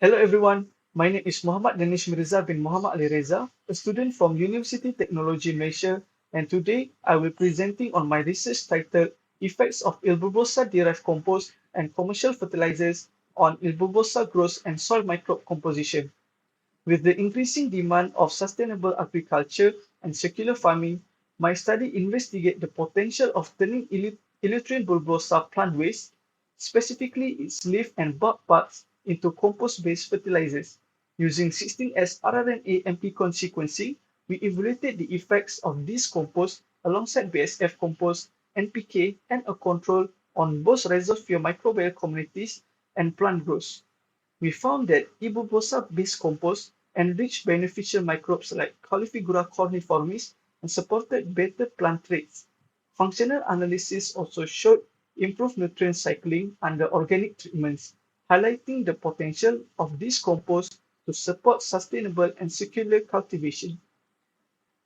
Hello everyone, my name is Muhammad Danish Mirza bin Muhammad Ali Reza, a student from University Technology Malaysia, and today I will be presenting on my research titled Effects of Il bulbosa derived compost and commercial fertilizers on Il bulbosa growth and soil microbe composition. With the increasing demand of sustainable agriculture and circular farming, my study investigates the potential of turning Elytrian bulbosa plant waste, specifically its leaf and bark parts, into compost-based fertilizers. Using 16S rRNA amplicon sequencing, we evaluated the effects of this compost alongside BSF compost, NPK, and a control on both rhizosphere microbial communities and plant growth. We found that Ibuprofen-based compost enriched beneficial microbes like Califigura corniformis and supported better plant traits. Functional analysis also showed improved nutrient cycling under organic treatments, highlighting the potential of this compost to support sustainable and circular cultivation.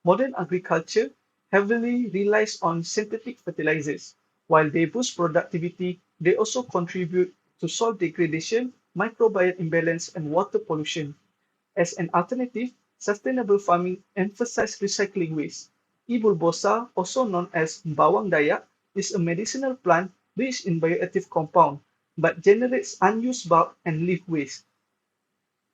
Modern agriculture heavily relies on synthetic fertilizers. While they boost productivity, they also contribute to soil degradation, microbial imbalance, and water pollution. As an alternative, sustainable farming emphasizes recycling waste. E. bulbosa, also known as bawang dayak, is a medicinal plant rich in bioactive compound, but generates unused bulk and leaf waste.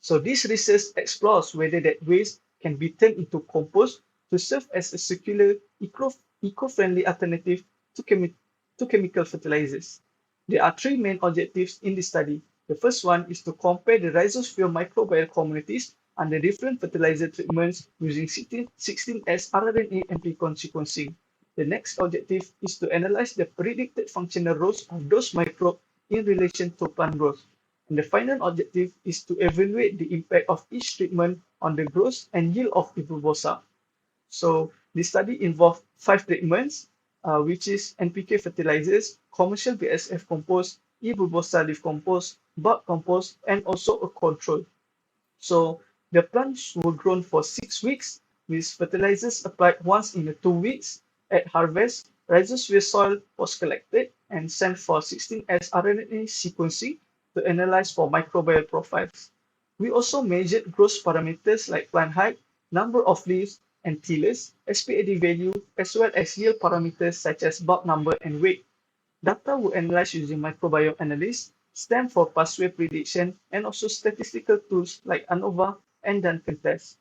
So this research explores whether that waste can be turned into compost to serve as a circular, eco-friendly alternative to, to chemical fertilizers. There are three main objectives in this study. The first one is to compare the rhizosphere microbial communities under different fertilizer treatments using 16S rRNA amplicon sequencing. The next objective is to analyze the predicted functional roles of those microbes in relation to plant growth. And the final objective is to evaluate the impact of each treatment on the growth and yield of Ibuprofen. So this study involved 5 treatments, which is NPK fertilizers, commercial BSF compost, E-bulbosa leaf compost, bark compost, and also a control. So the plants were grown for 6 weeks with fertilizers applied once in 2 weeks. At harvest, rhizosphere soil was collected and sent for 16S rRNA sequencing to analyze for microbial profiles. We also measured growth parameters like plant height, number of leaves, and tillers, SPAD value, as well as yield parameters such as bulk number and weight. Data were analyzed using microbiome analysis, STEM for pathway prediction, and also statistical tools like ANOVA and Duncan test.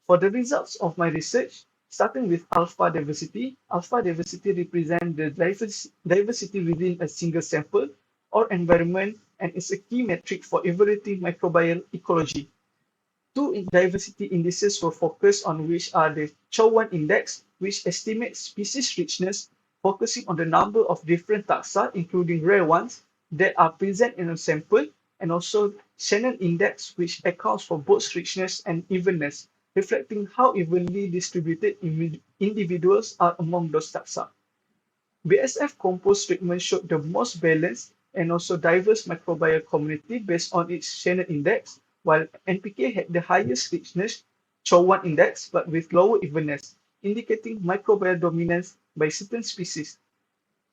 For the results of my research, starting with alpha diversity represents the diversity within a single sample or environment and is a key metric for evaluating microbial ecology. Two diversity indices were focused on, which are the CHO1 index, which estimates species richness, focusing on the number of different taxa, including rare ones, that are present in a sample, and also Shannon index, which accounts for both richness and evenness, reflecting how evenly distributed individuals are among those taxa. BSF compost treatment showed the most balanced and also diverse microbial community based on its Shannon index, while NPK had the highest richness CHO1 index but with lower evenness, indicating microbial dominance by certain species.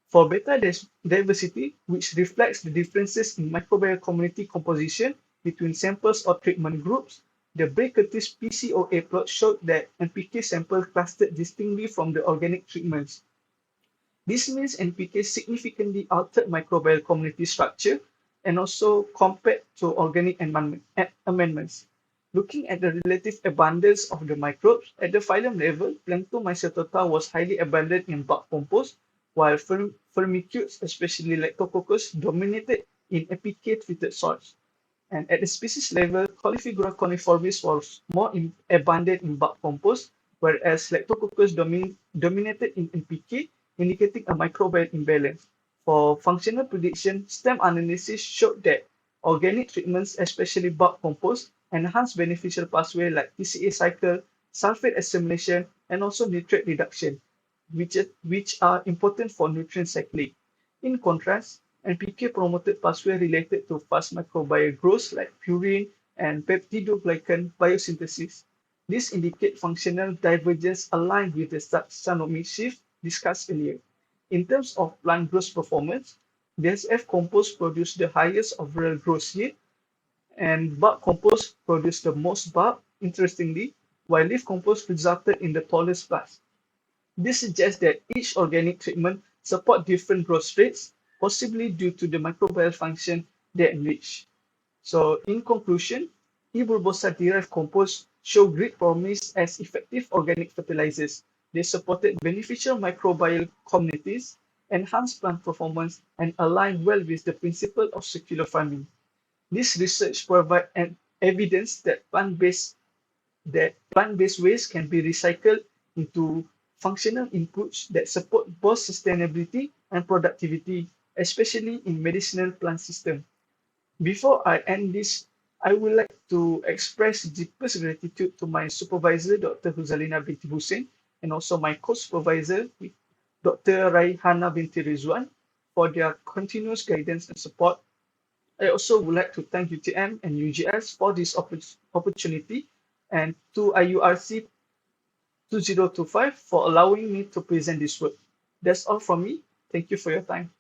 For beta diversity, which reflects the differences in microbial community composition between samples or treatment groups, the Bray-Curtis PCOA plot showed that NPK samples clustered distinctly from the organic treatments. This means NPK significantly altered microbial community structure and also compared to organic amendments. Looking at the relative abundance of the microbes, at the phylum level, Planktomycetota was highly abundant in bulk compost, while firmicutes, especially Lactococcus, dominated in NPK-treated soils. And at the species level, Califigura corniformis was more abundant in bulk compost, whereas Lactococcus dominated in NPK, indicating a microbial imbalance. For functional prediction, STEM analysis showed that organic treatments, especially bulk compost, enhance beneficial pathways like TCA cycle, sulfate assimilation, and also nitrate reduction, which are important for nutrient cycling. In contrast, NPK promoted pathways related to fast microbial growth like purine and peptidoglycan biosynthesis. This indicates functional divergence aligned with the taxonomic shift discussed earlier. In terms of plant growth performance, BSF compost produced the highest overall growth yield and bark compost produced the most bark, interestingly, while leaf compost resulted in the tallest plants. This suggests that each organic treatment supports different growth rates, possibly due to the microbial function they enrich. So, in conclusion, E. bulbosa derived compost show great promise as effective organic fertilizers. They supported beneficial microbial communities, enhanced plant performance, and align well with the principle of circular farming. This research provides evidence that plant-based waste can be recycled into functional inputs that support both sustainability and productivity, especially in medicinal plant systems. Before I end this, I would like to express deepest gratitude to my supervisor, Dr. Huzalina binti Hussein, and also my co-supervisor, Dr. Raihana binti Rizwan, for their continuous guidance and support. I also would like to thank UTM and UGS for this opportunity, and to IURC 2025 for allowing me to present this work. That's all from me. Thank you for your time.